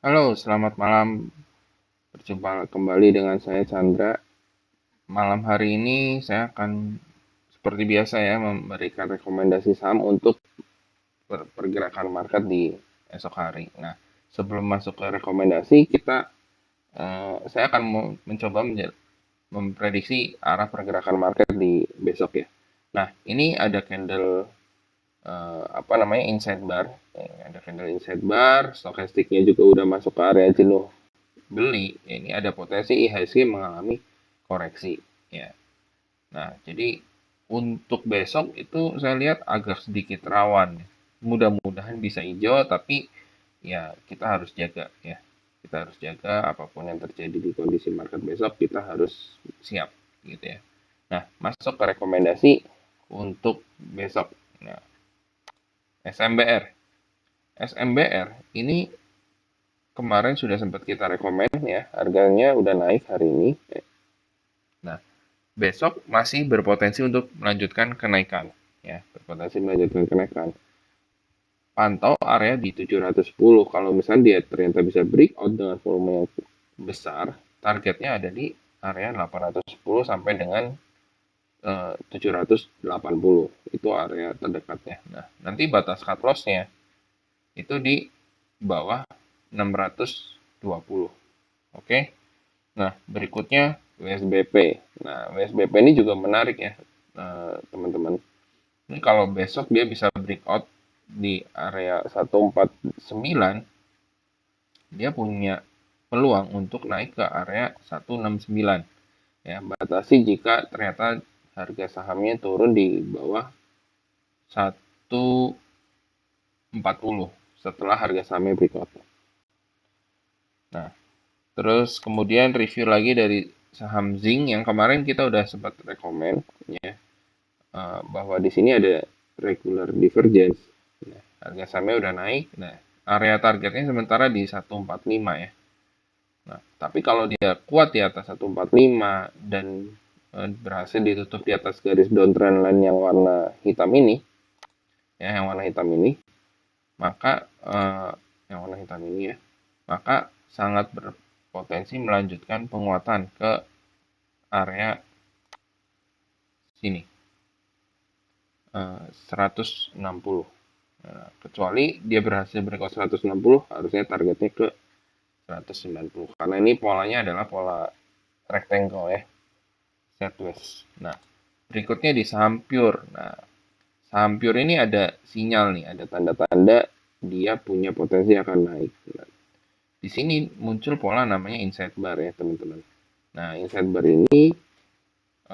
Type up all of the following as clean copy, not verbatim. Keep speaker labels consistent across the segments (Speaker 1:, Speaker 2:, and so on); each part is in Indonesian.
Speaker 1: Halo, selamat malam. Berjumpa kembali dengan saya Chandra. Malam hari ini saya akan seperti biasa ya memberikan rekomendasi saham untuk pergerakan market di esok hari. Nah, sebelum masuk ke rekomendasi, saya akan mencoba memprediksi arah pergerakan market di besok ya. Nah, ini ada candle apa namanya inside bar. Ada candle inside bar, stokastiknya juga udah masuk ke area jenuh beli, ini ada potensi IHSG mengalami koreksi ya. Nah, jadi untuk besok itu saya lihat agak sedikit rawan. Mudah-mudahan bisa hijau, tapi ya kita harus jaga ya. Kita harus jaga apapun yang terjadi di kondisi market besok, kita harus siap gitu ya. Nah, masuk ke rekomendasi untuk besok. Nah, SMBR. SMBR ini kemarin sudah sempat kita rekomend ya, harganya udah naik hari ini. Nah, besok masih berpotensi untuk melanjutkan kenaikan ya, berpotensi melanjutkan kenaikan. Pantau area di 710. Kalau misalnya dia ternyata bisa breakout dengan volume yang besar, targetnya ada di area 810 sampai dengan 780. Itu area terdekatnya. Nah, nanti batas cut loss-nya itu di bawah 620. Oke. Nah, berikutnya WSBP. Nah, WSBP ini juga menarik ya, teman-teman. Ini kalau besok dia bisa breakout di area 149, dia punya peluang untuk naik ke area 169. Ya, batasi jika ternyata harga sahamnya turun di bawah 140 setelah harga sahamnya breakout. Nah, terus kemudian review lagi dari saham Zinc yang kemarin kita udah sempat rekomen ya, bahwa di sini ada regular divergence. Nah, harga sahamnya udah naik. Nah, area targetnya sementara di 145 ya. Nah, tapi kalau dia kuat di atas 145 dan berhasil ditutup di atas garis downtrend line yang warna hitam ini, ya, yang warna hitam ini, maka yang warna hitam ini ya, maka sangat berpotensi melanjutkan penguatan ke area sini, 160. Nah, kecuali dia berhasil breakout 160, harusnya targetnya ke 190. Karena ini polanya adalah pola rectangle ya, sideways. Nah, berikutnya di saham Pure. Nah, saham Pure ini ada sinyal nih, ada tanda-tanda dia punya potensi akan naik. Nah, di sini muncul pola namanya inside bar ya, teman-teman. Nah, inside bar ini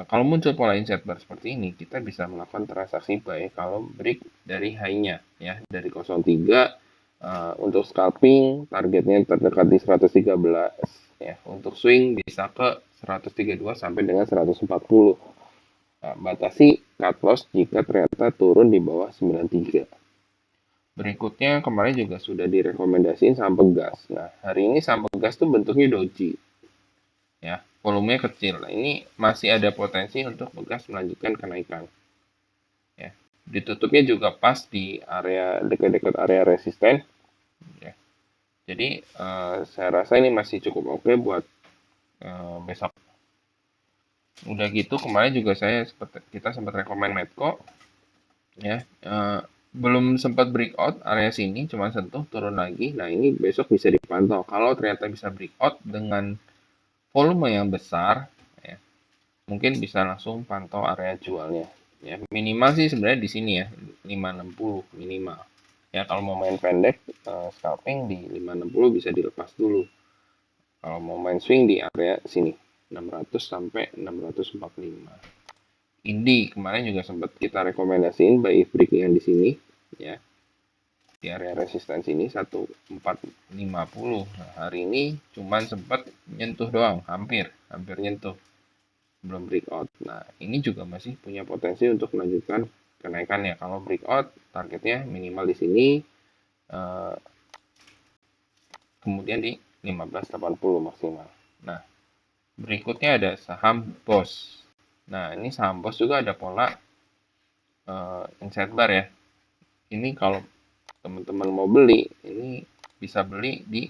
Speaker 1: kalau muncul pola inside bar seperti ini, kita bisa melakukan transaksi buy kalau break dari high-nya ya, dari 03. Untuk scalping targetnya terdekat di 113 ya. Untuk swing bisa ke 132 sampai dengan 140. Nah, batasi cut loss jika ternyata turun di bawah 93. Berikutnya kemarin juga sudah direkomendasiin saham Pegas. Nah, hari ini saham Pegas tuh bentuknya doji ya, volumenya kecil. Nah, ini masih ada potensi untuk Pegas melanjutkan kenaikan ya. Ditutupnya juga pas di area dekat-dekat area resisten ya. Jadi saya rasa ini masih cukup oke buat besok. Udah gitu kemarin juga kita sempat rekomend Medco ya, belum sempat breakout area sini, cuma sentuh turun lagi. Nah, ini besok bisa dipantau. Kalau ternyata bisa breakout dengan volume yang besar ya, mungkin bisa langsung pantau area jualnya ya. Minimal sih sebenarnya di sini ya, 560 minimal ya. Kalau mau main pendek, scalping di 560 bisa dilepas dulu. Kalau mau main swing di area sini 600 sampai 645. Indi kemarin juga sempat kita rekomendasiin buy if break yang di sini ya, di area resistensi ini 1450. Nah, hari ini cuman sempat nyentuh doang, hampir hampir nyentuh, belum breakout. Nah, ini juga masih punya potensi untuk melanjutkan kenaikannya. Kalau breakout targetnya minimal di sini, eh, kemudian di 1580 maksimal. Nah, berikutnya ada saham BOS. Nah, ini saham BOS juga ada pola inside bar ya. Ini kalau teman-teman mau beli, ini bisa beli di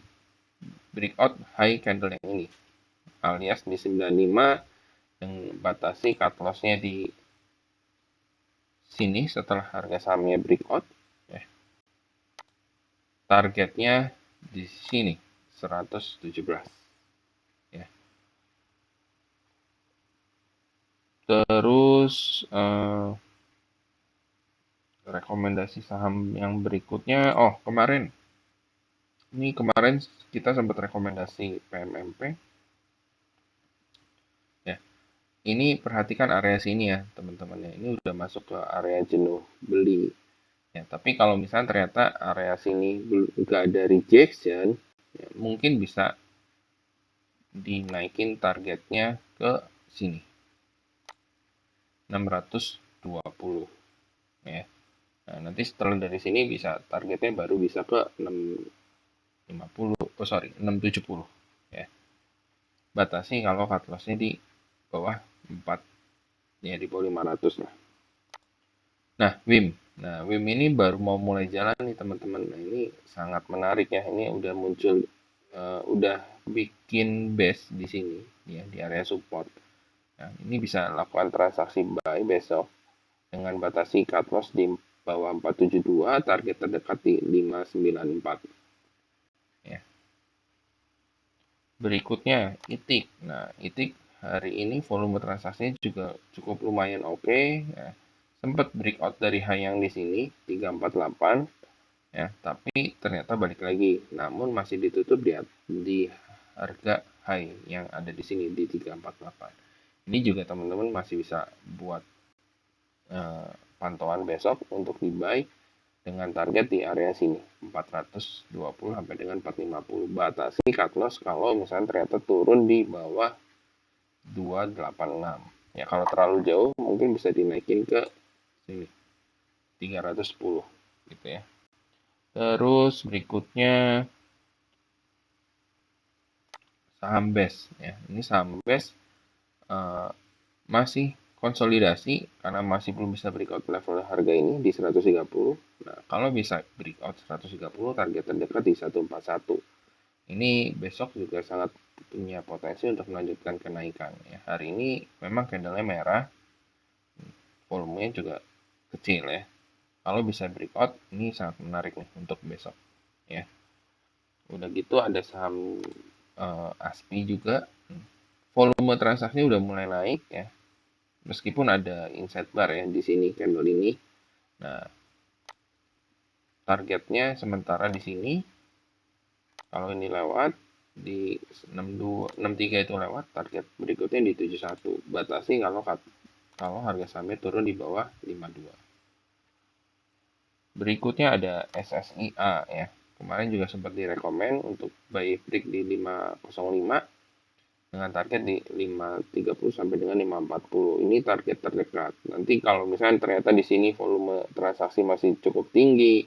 Speaker 1: breakout high candle yang ini, alias di 95, yang batasi cut loss-nya di sini setelah harga sahamnya breakout. Targetnya di sini 117 ya. Terus rekomendasi saham yang berikutnya, kemarin kita sempat rekomendasi PMMP ya. Ini perhatikan area sini ya teman-teman ya, ini udah masuk ke area jenuh beli ya. Tapi kalau misalnya ternyata area sini nggak ada rejection ya, mungkin bisa dinaikin targetnya ke sini 620 ya. Nah, nanti setelah dari sini bisa targetnya baru bisa ke 670 ya. Batasi kalau cut loss-nya di bawah 4 ya, di bawah 500 lah. Nah, WIM ini baru mau mulai jalan nih teman-teman. Nah, ini sangat menarik ya. Ini udah muncul udah bikin base di sini ya, di area support. Nah, ini bisa lakukan transaksi buy besok dengan batasi cut loss di bawah 472, target terdekat di 594 ya. Berikutnya ITIK. Nah, ITIK hari ini volume transaksinya juga cukup lumayan oke ya. Sempat breakout dari high yang di sini 348 ya, tapi ternyata balik lagi. Namun masih ditutup di harga high yang ada di sini di 348. Ini juga teman-teman masih bisa buat pantauan besok untuk di buy dengan target di area sini 420 sampai dengan 450. Batasi cut loss kalau misalnya ternyata turun di bawah 286 ya. Kalau terlalu jauh mungkin bisa dinaikin ke sini 310 gitu ya. Terus berikutnya saham BES ya. Ini saham BES masih konsolidasi karena masih belum bisa breakout level harga ini di 130. Nah, kalau bisa breakout 130, target terdekat di 141. Ini besok juga sangat punya potensi untuk melanjutkan kenaikan ya. Hari ini memang candlenya merah, volumenya juga kecil ya. Kalau bisa breakout, ini sangat menarik nih untuk besok ya. Udah gitu ada saham ASPI juga, volume transaksinya udah mulai naik ya, meskipun ada inside bar ya di sini candle ini. Nah, targetnya sementara di sini, kalau ini lewat di 63 itu lewat, target berikutnya di 71. Batasi kalau harga sahamnya turun di bawah 52. Berikutnya ada SSIA ya. Kemarin juga sempat direkomend untuk buy break di 505 dengan target di 530 sampai dengan 540. Ini target terdekat. Nanti kalau misalnya ternyata di sini volume transaksi masih cukup tinggi,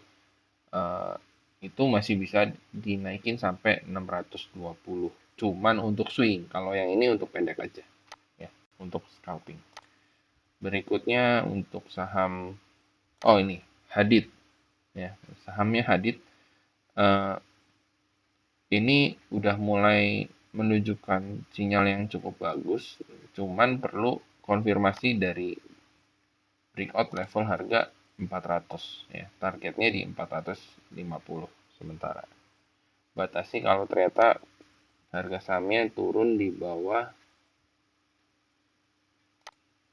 Speaker 1: itu masih bisa dinaikin sampai 620. Cuman untuk swing. Kalau yang ini untuk pendek aja ya, untuk scalping. Berikutnya untuk saham ini Hadid ya. Sahamnya Hadid ini udah mulai menunjukkan sinyal yang cukup bagus, cuman perlu konfirmasi dari breakout level harga 400 ya. Targetnya di 450 sementara. Batasi kalau ternyata harga sahamnya turun di bawah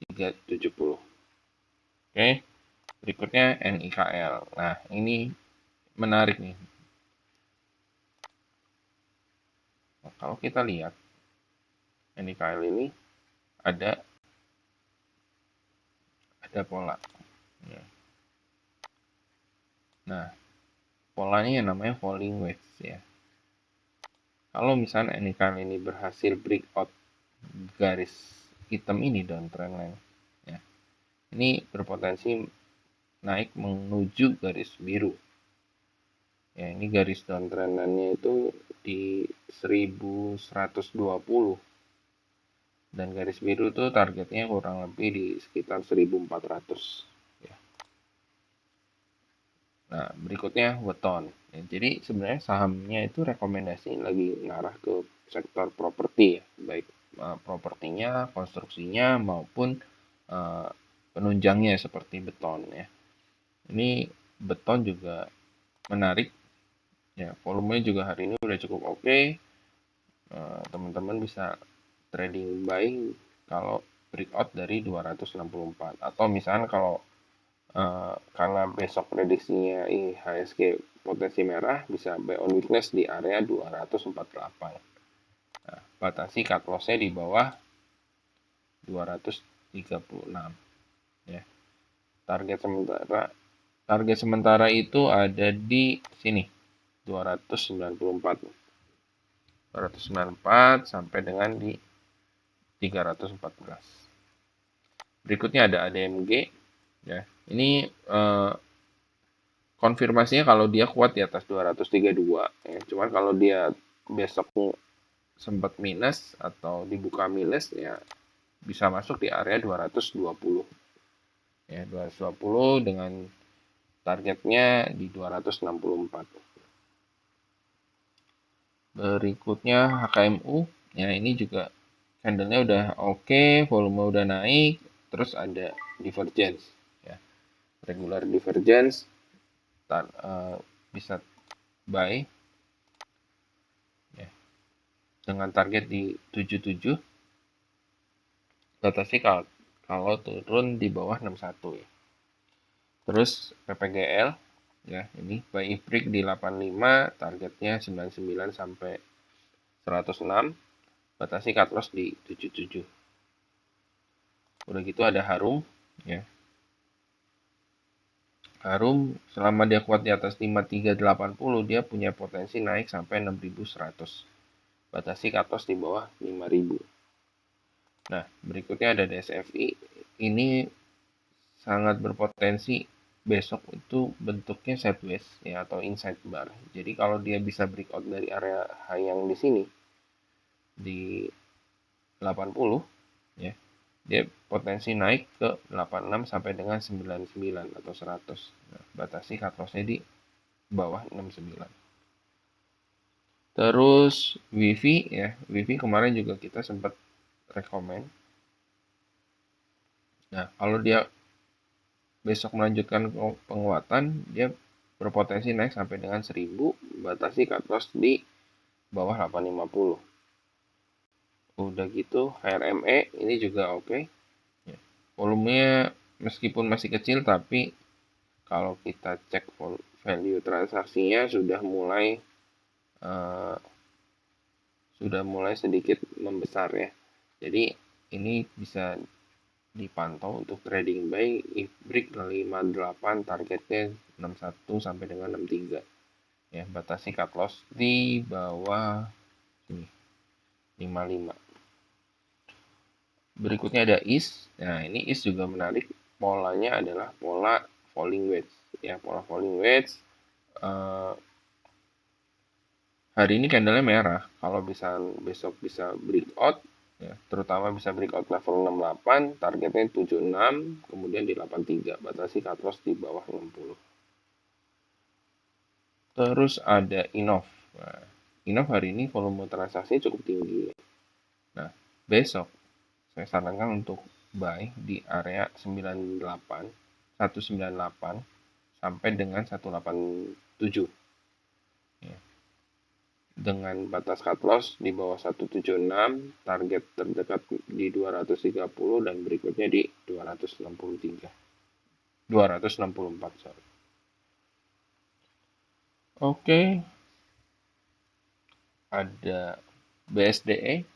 Speaker 1: 370. Oke, berikutnya NIKL. Nah, ini menarik nih. Nah, kalau kita lihat NIKL ini ada pola. Ya. Nah, polanya yang namanya falling wedge ya. Kalau misalnya NIKL ini berhasil breakout garis hitam ini downtrend line ya, ini berpotensi naik menuju garis biru ya. Ini garis downtrend line-nya itu di 1120 dan garis biru itu targetnya kurang lebih di sekitar 1400 ya. Nah, berikutnya weton. Ya, jadi sebenarnya sahamnya itu rekomendasi lagi ngarah ke sektor properti ya, baik propertinya, konstruksinya maupun uh, penunjangnya seperti beton ya. Ini beton juga menarik ya, volumenya juga hari ini udah cukup oke. Teman-teman bisa trading buy kalau breakout dari 264, atau misalnya kalau karena besok prediksinya IHSG potensi merah, bisa buy on weakness di area 248. Nah, batasi cut loss-nya di bawah 236 ya. Target sementara itu ada di sini 294. 294 sampai dengan di 314. Berikutnya ada ADMG ya. Ini konfirmasinya kalau dia kuat di atas 232 ya. Cuman kalau dia besok sempat minus atau dibuka minus ya, bisa masuk di area 220 ya, 220 dengan targetnya di 264. Berikutnya HKMU ya, ini juga candlenya udah oke, volume udah naik, terus ada divergence ya, regular divergence, bisa buy ya, dengan target di 77. Batasi kalau turun di bawah 61 ya. Terus PPGL ya, ini buy break di 85, targetnya 99 sampai 106, batasi cut loss di 77. Udah gitu ada Harum ya. Harum selama dia kuat di atas 5380, dia punya potensi naik sampai 6100. Batasi cut loss di bawah 5000. Nah, berikutnya ada DSFI. Ini sangat berpotensi besok itu bentuknya sideways ya, atau inside bar. Jadi kalau dia bisa breakout dari area high yang di sini di 80 ya, dia potensi naik ke 86 sampai dengan 99 atau 100. Nah, batasi cut loss-nya di bawah 69. Terus Wifi ya, Wifi kemarin juga kita sempat rekomend. Nah, kalau dia besok melanjutkan penguatan, dia berpotensi naik sampai dengan 1000, batasi cut loss di bawah 850. Udah gitu HRME ini juga oke. Ya. Volumenya meskipun masih kecil, tapi kalau kita cek value transaksinya sudah mulai sedikit membesar ya. Jadi ini bisa dipantau untuk trading buy. If break 58, targetnya 61 sampai dengan 63 ya, batasi cut loss di bawah ini 55. Berikutnya ada IS. Nah, ini IS juga menarik. Polanya adalah pola falling wedge ya, pola falling wedge. Hari ini candlenya merah. Kalau bisa besok bisa breakout ya, terutama bisa breakout level 68, targetnya 76, kemudian di 83, batasi cut loss di bawah 60. Terus ada Innov. Nah, Innov hari ini volume transaksi cukup tinggi. Nah, besok saya sarankan untuk buy di area 98, 198 sampai dengan 187. Ya. Dengan batas cut loss di bawah 176, target terdekat di 230 dan berikutnya di 264, sorry. Oke, ada BSDE.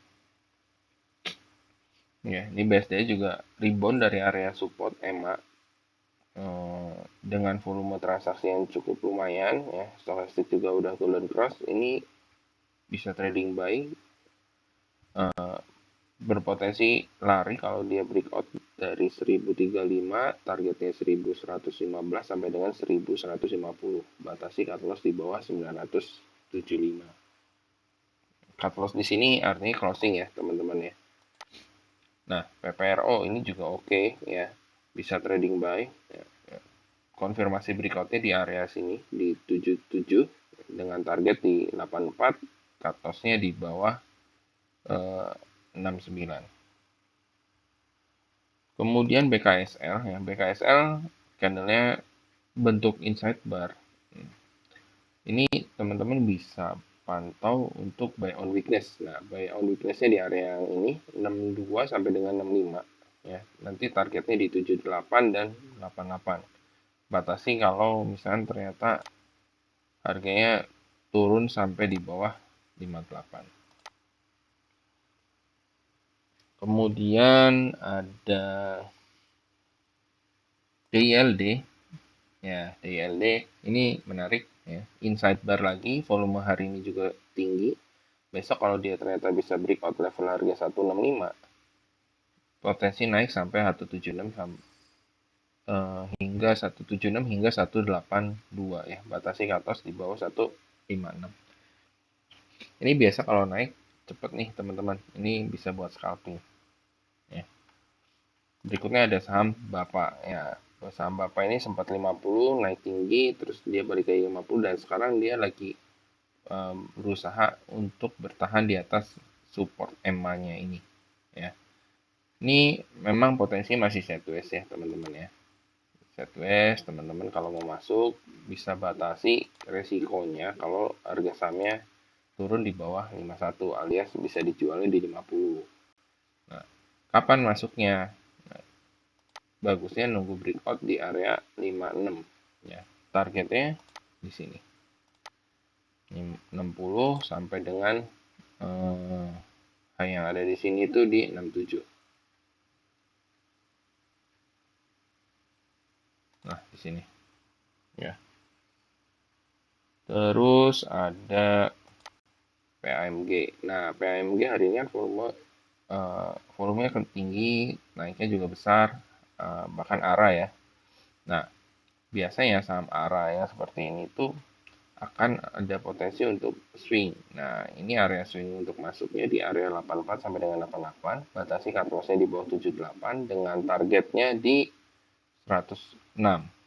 Speaker 1: Ya, ini BSDE juga rebound dari area support EMA dengan volume transaksi yang cukup lumayan ya. Stochastic juga udah golden cross. Ini bisa trading buy, berpotensi lari kalau dia breakout dari 1035, targetnya 1115 sampai dengan 1150, batasi cut loss di bawah 975. Cut loss di sini artinya closing ya teman-teman ya. Nah, PPRO ini juga oke ya, bisa trading buy ya, ya. konfirmasi breakoutnya di area sini di 77 dengan target di 84, cut loss-nya di bawah 69. Kemudian BKSL ya, BKSL candlenya bentuk inside bar. Ini teman-teman bisa pantau untuk buy on weakness. Nah, buy on weakness-nya di area yang ini 62 sampai dengan 65 ya. Nanti targetnya di 78 dan 88. Batasi kalau misalnya ternyata harganya turun sampai di bawah 58. Kemudian ada DILD ya, DILD ini menarik ya, inside bar lagi, volume hari ini juga tinggi. Besok kalau dia ternyata bisa breakout level harga 165, potensi naik sampai 176 hingga 176 hingga 182 ya, batasi ke atas di bawah 156. Ini biasa kalau naik cepet nih teman-teman, ini bisa buat scalping ya. Berikutnya ada saham Bapak ya. Saham Bapak ini sempat 50 naik tinggi, terus dia balik ke 50 dan sekarang dia lagi berusaha untuk bertahan di atas support EMA-nya ini ya. Ini memang potensi masih sideways ya teman-teman ya. Sideways, teman-teman kalau mau masuk bisa batasi resikonya kalau harga sahamnya turun di bawah 51 alias bisa dijualnya di 50. Nah, kapan masuknya? Nah, bagusnya nunggu breakout di area 56 ya. Targetnya di sini. 60 sampai dengan yang ada di sini itu di 67. Nah, di sini. Ya. Terus ada PAMG. Nah, PAMG hari ini volumenya tinggi, naiknya juga besar, bahkan ARA ya. Nah, biasanya saham ARA yang seperti ini tuh akan ada potensi untuk swing. Nah, ini area swing untuk masuknya di area 84 sampai dengan 88, batasi cut loss-nya di bawah 78 dengan targetnya di 106.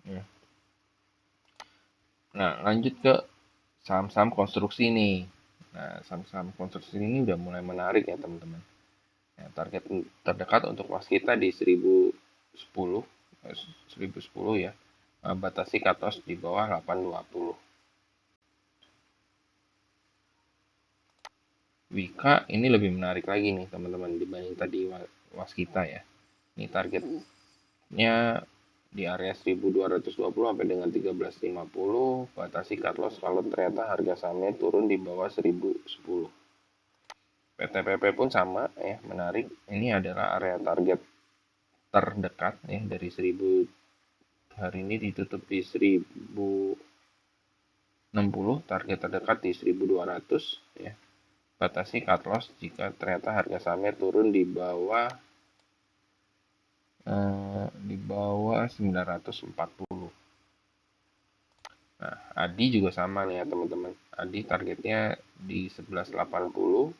Speaker 1: Ya. Nah, lanjut ke saham-saham konstruksi nih. Nah, saham-saham konstruksi ini udah mulai menarik ya teman-teman. Ya, target terdekat untuk waskita di 1010, 1010 ya. Batasi cut loss di bawah 820. Wika ini lebih menarik lagi nih teman-teman dibanding tadi waskita ya. Ini targetnya di area 1220 sampai dengan 1350, batasi cut loss kalau ternyata harga sahamnya turun di bawah 1010. PTPP pun sama ya, menarik. Ini adalah area target terdekat ya, dari 1000 hari ini ditutup di 1060, target terdekat di 1200 ya. Batasi cut loss jika ternyata harga sahamnya turun di bawah 940. Nah, Adi juga sama nih ya teman-teman. Adi targetnya di 1180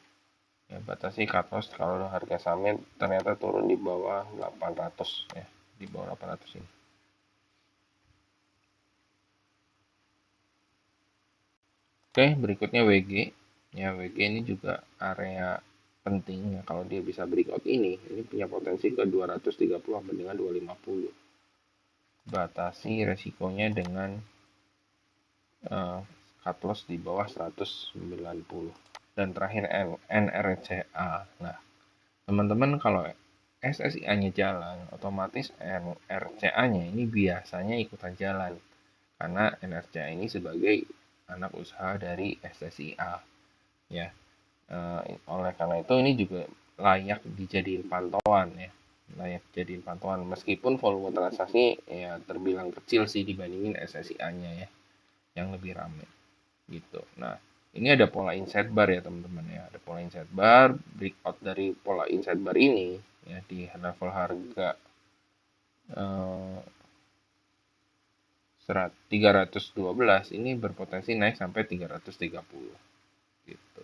Speaker 1: ya, batasi cut loss kalau harga sahamnya ternyata turun di bawah 800 ya, di bawah 800 ini. Oke, berikutnya WG. Ya, WG ini juga area penting ya, kalau dia bisa breakout ini punya potensi ke 230 sampai dengan 250. Batasi resikonya dengan cut loss di bawah 190. Dan terakhir NRCA. Nah, teman-teman kalau SSIA-nya jalan, otomatis NRCA-nya ini biasanya ikutan jalan. Karena NRCA ini sebagai anak usaha dari SSIA. Ya, oleh karena itu ini juga layak dijadiin pantauan ya. Layak dijadiin pantauan meskipun volume transaksi ya terbilang kecil sih dibandingin SSIA-nya ya, yang lebih ramai gitu. Nah, ini ada pola inside bar ya teman-teman ya. Ada pola inside bar, breakout dari pola inside bar ini ya di level harga 312 ini berpotensi naik sampai 330 gitu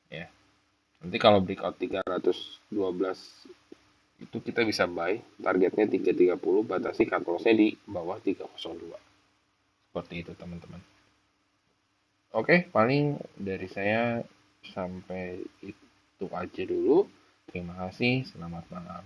Speaker 1: ya. Nanti kalau breakout 312 itu kita bisa buy, targetnya 330, batasi cut loss-nya di bawah 302. Seperti itu teman-teman. Oke, paling dari saya sampai itu aja dulu. Terima kasih, selamat malam.